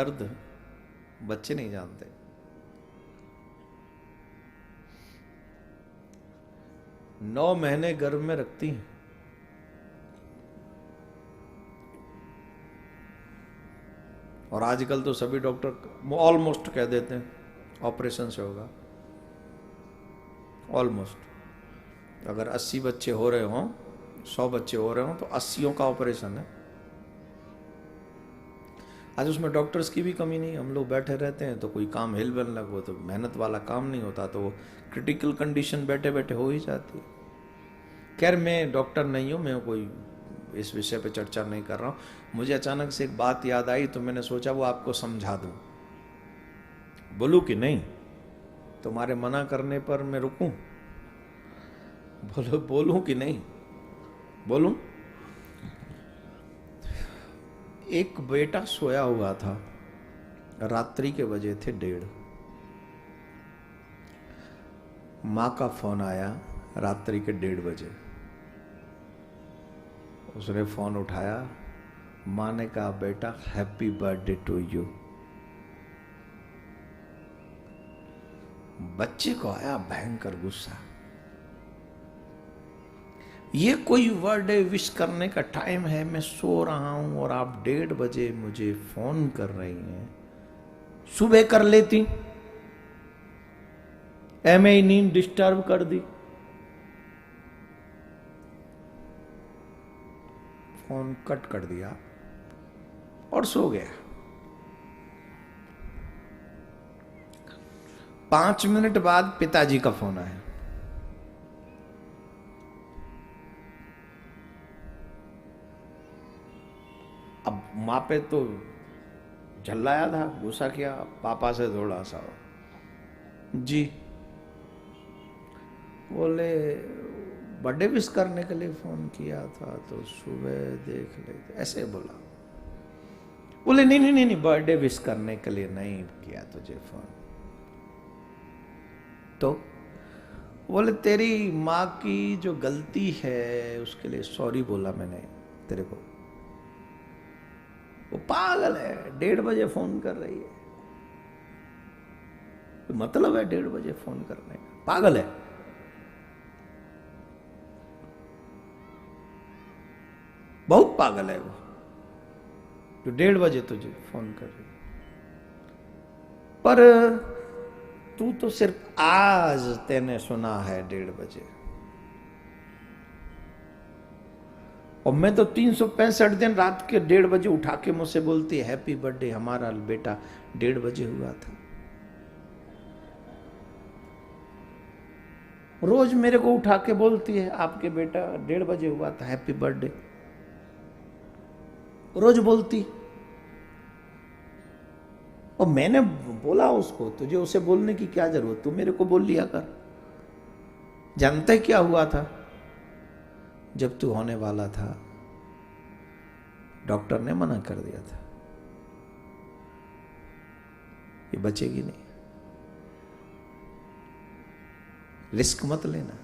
दर्द बच्चे नहीं जानते। नौ महीने गर्भ में रखती हैं और आजकल तो सभी डॉक्टर ऑलमोस्ट कह देते हैं ऑपरेशन से होगा। ऑलमोस्ट अगर 80 बच्चे हो रहे हों, 100 बच्चे हो रहे हों तो 80 का ऑपरेशन है। आज उसमें डॉक्टर्स की भी कमी नहीं। हम लोग बैठे रहते हैं तो कोई काम हिल बन लगो तो मेहनत वाला काम नहीं होता, तो क्रिटिकल कंडीशन बैठे बैठे हो ही जाती है। खैर मैं डॉक्टर नहीं हूँ, मैं कोई इस विषय पे चर्चा नहीं कर रहा हूँ। मुझे अचानक से एक बात याद आई तो मैंने सोचा वो आपको समझा दूँ। बोलूँ कि नहीं? तुम्हारे मना करने पर मैं रुकूं? बोलूं कि नहीं? बोलूं? एक बेटा सोया हुआ था, रात्रि के बजे थे 1:30। मां का फोन आया रात्रि के 1:30 बजे। उसने फोन उठाया, मां ने कहा बेटा हैप्पी बर्थडे टू यू। बच्चे को आया भयंकर गुस्सा। ये कोई बर्थडे विश करने का टाइम है? मैं सो रहा हूं और आप 1:30 बजे मुझे फोन कर रही हैं। सुबह कर लेती, एमे ही नींद डिस्टर्ब कर दी। फोन कट कर दिया और सो गया। 5 मिनट बाद पिताजी का फोन आया। अब मां पे तो झल्लाया था, गुस्सा किया, पापा से थोड़ा सा जी। बोले बर्थडे विश करने के लिए फोन किया था तो सुबह देख लेते, ऐसे बोला। बोले नहीं नहीं नहीं, बर्थडे विश करने के लिए नहीं किया तुझे फोन। तो बोले तेरी माँ की जो गलती है उसके लिए सॉरी बोला मैंने तेरे को। वो पागल है, 1:30 बजे फोन कर रही है। मतलब है 1:30 बजे फोन करने का? पागल है। बहुत पागल है वो जो 1:30 बजे तुझे फोन कर रही है। पर तू तो सिर्फ आज तेने सुना है 1:30 बजे, और मैं तो 365 दिन रात के 1:30 बजे उठा के मुझसे बोलती है हैप्पी बर्थडे, हमारा बेटा 1:30 बजे हुआ था। रोज मेरे को उठा के बोलती है आपके बेटा 1:30 बजे हुआ था, हैप्पी बर्थडे। रोज बोलती। और मैंने बोला उसको तुझे उसे बोलने की क्या जरूरत, तू मेरे को बोल लिया कर। जानते क्या हुआ था? जब तू होने वाला था डॉक्टर ने मना कर दिया था ये बचेगी नहीं, रिस्क मत लेना,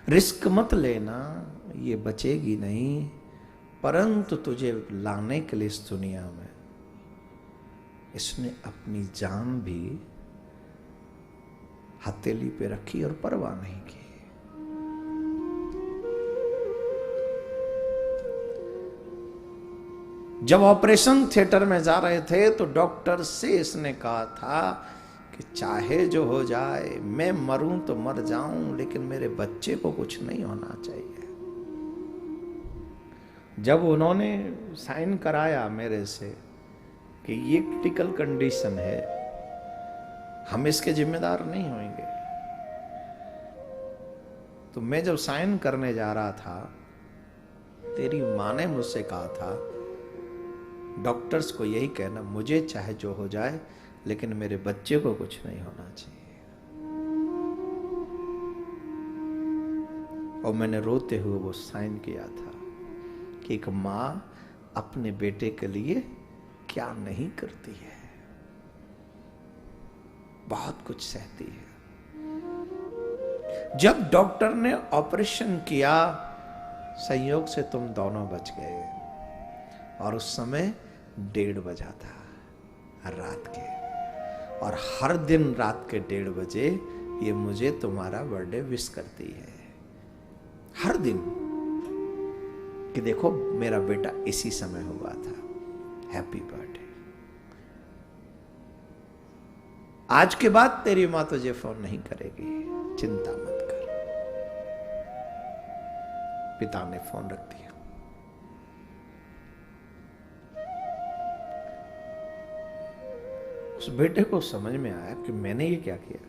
रिस्क मत लेना, ये बचेगी नहीं। परंतु तुझे लाने के लिए इस दुनिया में इसने अपनी जान भी हथेली पे रखी और परवाह नहीं की। जब ऑपरेशन थिएटर में जा रहे थे तो डॉक्टर से इसने कहा था कि चाहे जो हो जाए, मैं मरूं तो मर जाऊं, लेकिन मेरे बच्चे को कुछ नहीं होना चाहिए। जब उन्होंने साइन कराया मेरे से कि ये क्रिटिकल कंडीशन है, हम इसके जिम्मेदार नहीं होंगे, तो मैं जब साइन करने जा रहा था, तेरी मां ने मुझसे कहा था डॉक्टर्स को यही कहना, मुझे चाहे जो हो जाए लेकिन मेरे बच्चे को कुछ नहीं होना चाहिए। और मैंने रोते हुए वो साइन किया था कि एक मां अपने बेटे के लिए क्या नहीं करती है, बहुत कुछ सहती है। जब डॉक्टर ने ऑपरेशन किया, संयोग से तुम दोनों बच गए। और उस समय 1:30 बजा था रात के, और हर दिन रात के 1:30 बजे ये मुझे तुम्हारा बर्थडे विश करती है, हर दिन, कि देखो मेरा बेटा इसी समय हुआ था, हैप्पी बर्थडे। आज के बाद तेरी माँ तुझे फोन नहीं करेगी, चिंता मत कर। पिता ने फोन रख दिया। उस बेटे को समझ में आया कि मैंने ये क्या किया।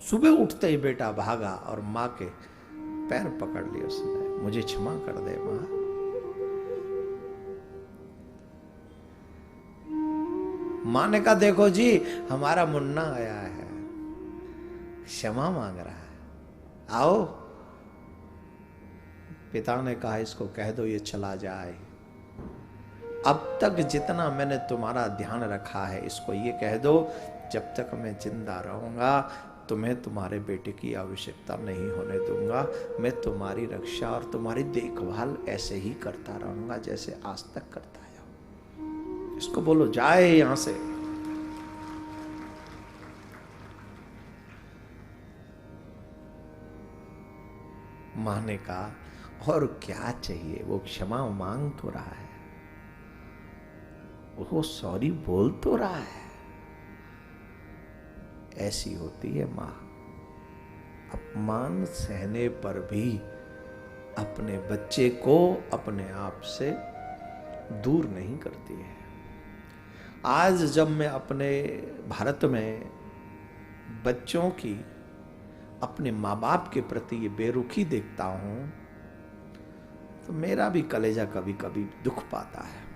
सुबह उठते ही बेटा भागा और मां के पैर पकड़ लिए उसने, मुझे क्षमा कर दे मां। मां ने कहा देखो जी, हमारा मुन्ना आया है, क्षमा मांग रहा है, आओ। पिता ने कहा इसको कह दो ये चला जाए। अब तक जितना मैंने तुम्हारा ध्यान रखा है, इसको ये कह दो जब तक मैं जिंदा रहूंगा तुम्हें तुम्हारे बेटे की आवश्यकता नहीं होने दूंगा। मैं तुम्हारी रक्षा और तुम्हारी देखभाल ऐसे ही करता रहूंगा जैसे आज तक करता आया हूं। इसको बोलो जाए यहां से। मां ने कहा और क्या चाहिए, वो क्षमा मांग तो रहा है, वो सॉरी बोल तो रहा है। ऐसी होती है मां, अपमान सहने पर भी अपने बच्चे को अपने आप से दूर नहीं करती है। आज जब मैं अपने भारत में बच्चों की अपने माँ बाप के प्रति ये बेरुखी देखता हूं तो मेरा भी कलेजा कभी कभी दुख पाता है।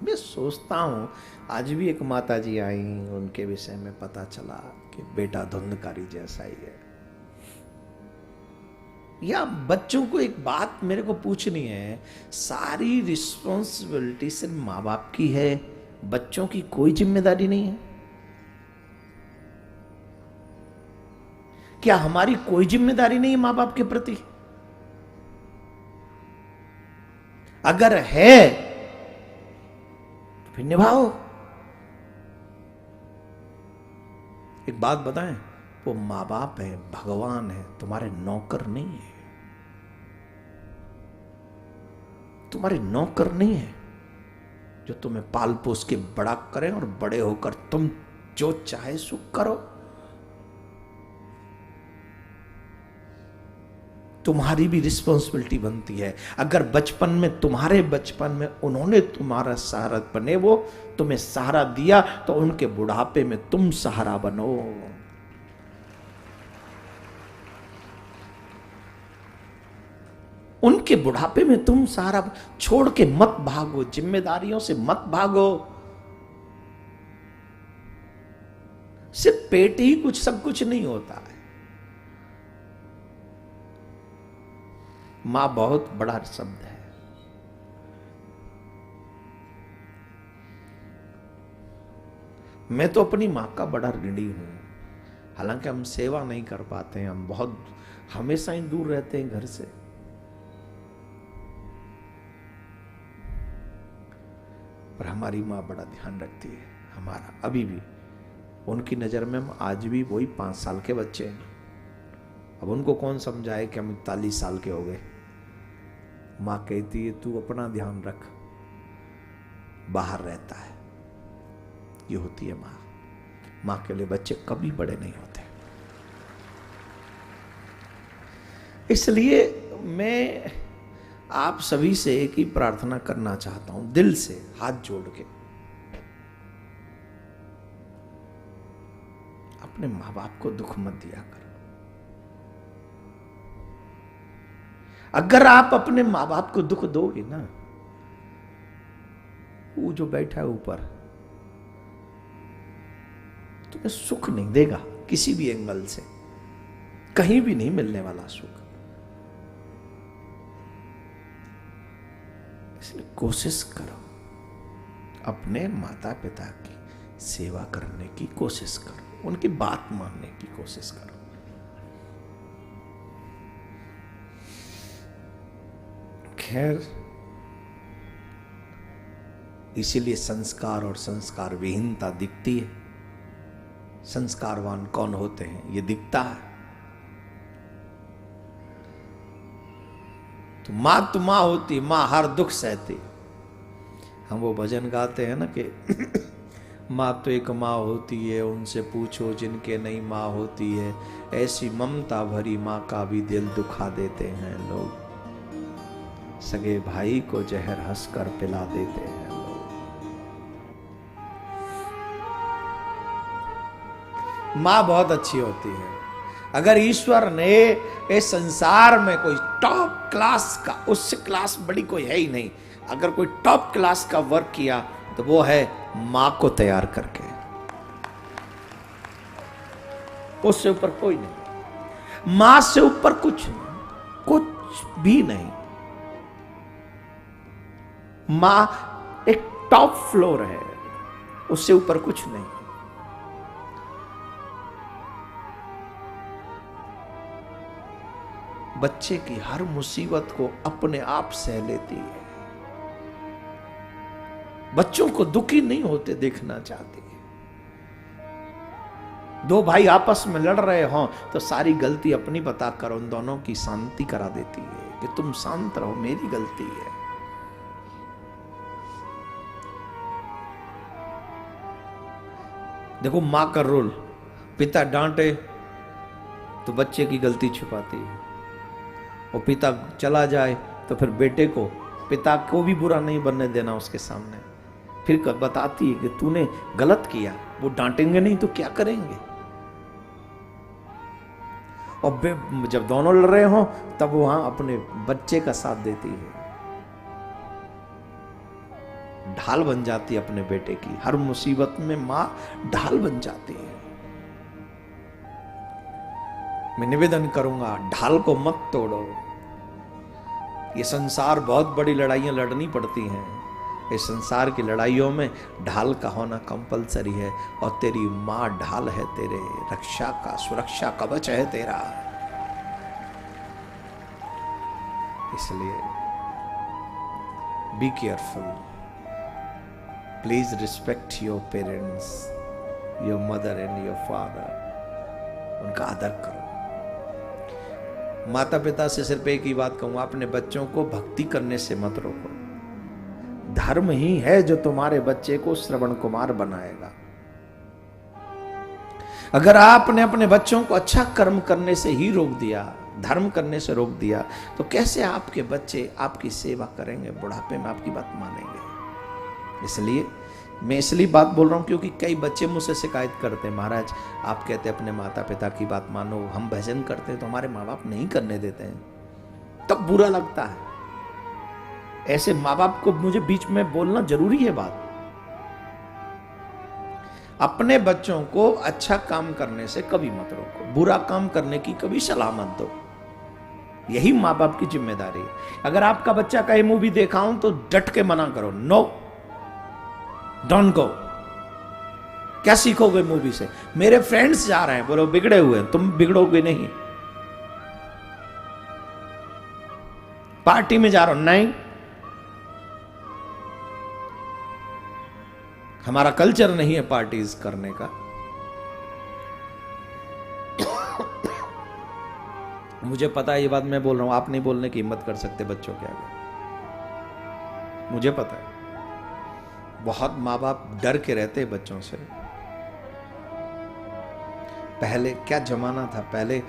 मैं सोचता हूं, आज भी एक माता जी आई, उनके विषय में पता चला कि बेटा धुंधकारी जैसा ही है। या बच्चों को एक बात मेरे को पूछनी है, सारी रिस्पॉन्सिबिलिटी सिर्फ माँ बाप की है, बच्चों की कोई जिम्मेदारी नहीं है? क्या हमारी कोई जिम्मेदारी नहीं है मां बाप के प्रति? अगर है तो फिर निभाओ। एक बात बताएं, वो मां बाप है, भगवान है, तुम्हारे नौकर नहीं है। तुम्हारे नौकर नहीं है जो तुम्हें पाल पोस के बड़ा करें और बड़े होकर तुम जो चाहे सो करो। तुम्हारी भी रिस्पॉन्सिबिलिटी बनती है। अगर बचपन में, तुम्हारे बचपन में उन्होंने तुम्हारा सहारा बने, वो तुम्हें सहारा दिया, तो उनके बुढ़ापे में तुम सहारा बनो। उनके बुढ़ापे में तुम सहारा छोड़ के मत भागो, जिम्मेदारियों से मत भागो। सिर्फ पेट ही कुछ सब कुछ नहीं होता है। मां बहुत बड़ा शब्द है। मैं तो अपनी मां का बड़ा ऋणी हूं। हालांकि हम सेवा नहीं कर पाते हैं, हम बहुत हमेशा ही दूर रहते हैं घर से, पर हमारी मां बड़ा ध्यान रखती है हमारा। अभी भी उनकी नजर में हम आज भी वही 5 साल के बच्चे हैं। अब उनको कौन समझाए कि हम 41 साल के हो गए। मां कहती है तू अपना ध्यान रख, बाहर रहता है। ये होती है मां। मां के लिए बच्चे कभी बड़े नहीं होते। इसलिए मैं आप सभी से एक ही प्रार्थना करना चाहता हूं, दिल से हाथ जोड़ के, अपने मां बाप को दुख मत दिया करो। अगर आप अपने मां बाप को दुख दोगे ना, वो जो बैठा है ऊपर तुम्हें सुख नहीं देगा, किसी भी एंगल से कहीं भी नहीं मिलने वाला सुख। इसलिए कोशिश करो, अपने माता पिता की सेवा करने की कोशिश करो, उनकी बात मानने की कोशिश करो। खैर, इसीलिए संस्कार और संस्कार विहीनता दिखती है। संस्कारवान कौन होते हैं ये दिखता है। तो माँ होती, माँ हर दुख सहती। हम वो भजन गाते हैं ना कि माँ तो एक माँ होती है, उनसे पूछो जिनके नहीं माँ होती है, ऐसी ममता भरी माँ का भी दिल दुखा देते हैं लोग, सगे भाई को जहर हंसकर पिला देते हैं लोग। माँ बहुत अच्छी होती है। अगर ईश्वर ने इस संसार में कोई टॉप क्लास का, उससे क्लास बड़ी कोई है ही नहीं, अगर कोई टॉप क्लास का वर्क किया तो वो है मां को तैयार करके, उससे ऊपर कोई नहीं। मां से ऊपर कुछ नहीं, कुछ भी नहीं। मां एक टॉप फ्लोर है, उससे ऊपर कुछ नहीं। बच्चे की हर मुसीबत को अपने आप सह लेती है। बच्चों को दुखी नहीं होते देखना चाहती है। दो भाई आपस में लड़ रहे हो तो सारी गलती अपनी बताकर उन दोनों की शांति करा देती है कि तुम शांत रहो, मेरी गलती है। देखो मां का रोल, पिता डांटे तो बच्चे की गलती छुपाती है, और पिता चला जाए तो फिर बेटे को, पिता को भी बुरा नहीं बनने देना उसके सामने, फिर बताती है कि तूने गलत किया। वो डांटेंगे नहीं तो क्या करेंगे। और जब दोनों लड़ रहे हो तब वहां अपने बच्चे का साथ देती है, ढाल बन जाती है अपने बेटे की। हर मुसीबत में मां ढाल बन जाती है। मैं निवेदन करूंगा, ढाल को मत तोड़ो। ये संसार बहुत बड़ी लड़ाइयां लड़नी पड़ती हैं। इस संसार की लड़ाइयों में ढाल का होना कंपलसरी है, और तेरी मां ढाल है, तेरे रक्षा का, सुरक्षा कवच है तेरा। इसलिए be careful, please respect your parents, your mother and your father. उनका आदर करो। माता पिता से सिर्फ एक ही बात कहूंगा, अपने बच्चों को भक्ति करने से मत रोको। धर्म ही है जो तुम्हारे बच्चे को श्रवण कुमार बनाएगा। अगर आपने अपने बच्चों को अच्छा कर्म करने से ही रोक दिया, धर्म करने से रोक दिया, तो कैसे आपके बच्चे आपकी सेवा करेंगे, बुढ़ापे में आपकी बात मानेंगे। इसलिए मैं इसलिए बात बोल रहा हूं क्योंकि कई बच्चे मुझसे शिकायत करते हैं, महाराज आप कहते हैं अपने माता पिता की बात मानो, हम भजन करते हैं तो हमारे माँ बाप नहीं करने देते हैं, तब बुरा लगता है। ऐसे माँ बाप को मुझे बीच में बोलना जरूरी है बात। अपने बच्चों को अच्छा काम करने से कभी मत रोको, बुरा काम करने की कभी सलाह मत दो। यही माँ बाप की जिम्मेदारी है। अगर आपका बच्चा कहीं मूवी देखा हो तो डट के मना करो, नो डोंट गो। क्या सीखोगे मूवी से? मेरे फ्रेंड्स जा रहे हैं, बोलो बिगड़े हुए हैं, तुम बिगड़ोगे नहीं। पार्टी में जा रहा हूं, नहीं, हमारा कल्चर नहीं है पार्टीज करने का। मुझे पता है ये बात मैं बोल रहा हूं, आप नहीं बोलने की हिम्मत कर सकते बच्चों के आगे, मुझे पता है। बहुत माँ बाप डर के रहते हैं बच्चों से। पहले क्या जमाना था, पहले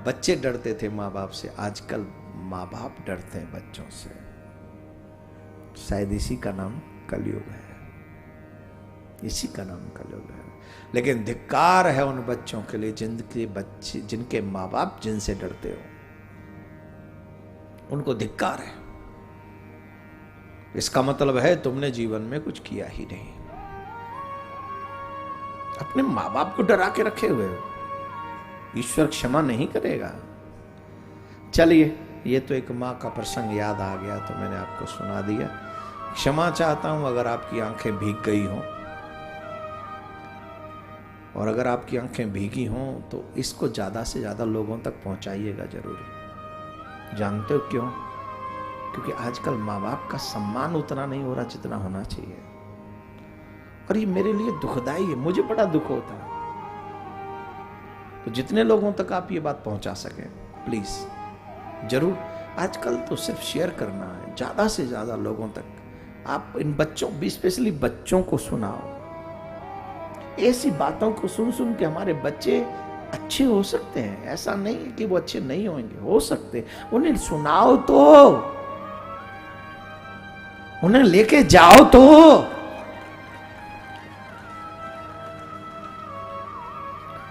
बच्चे डरते थे माँ बाप से, आजकल माँ बाप डरते हैं बच्चों से। शायद इसी का नाम कलयुग है, इसी का नाम कलयुग है। लेकिन धिक्कार है उन बच्चों के लिए जिनके बच्चे, जिनके माँ बाप जिनसे डरते हो, उनको धिक्कार है। इसका मतलब है तुमने जीवन में कुछ किया ही नहीं, अपने माँ बाप को डरा के रखे हुए हो। ईश्वर क्षमा नहीं करेगा। चलिए, ये तो एक माँ का प्रसंग याद आ गया तो मैंने आपको सुना दिया। क्षमा चाहता हूं अगर आपकी आंखें भीग गई हों, और अगर आपकी आंखें भीगी हों तो इसको ज़्यादा से ज़्यादा लोगों तक पहुंचाइएगा जरूर। जानते हो क्यों? क्योंकि आजकल माँ बाप का सम्मान उतना नहीं हो रहा जितना होना चाहिए, और ये मेरे लिए दुखदाई है, मुझे बड़ा दुख होता है। तो जितने लोगों तक आप ये बात पहुंचा सकें प्लीज जरूर। आजकल तो सिर्फ शेयर करना है, ज्यादा से ज्यादा लोगों तक आप इन बच्चों, स्पेशली बच्चों को सुनाओ। ऐसी बातों को सुन सुन के हमारे बच्चे अच्छे हो सकते हैं, ऐसा नहीं है कि वो अच्छे नहीं होंगे, हो सकते। उन्हें सुनाओ तो, उन्हें लेके जाओ तो,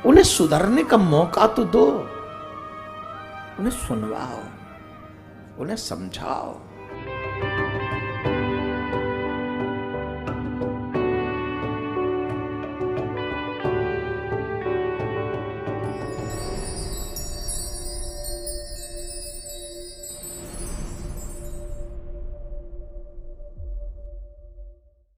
उन्हें सुधरने का मौका तो दो, उन्हें सुनवाओ, उन्हें समझाओ।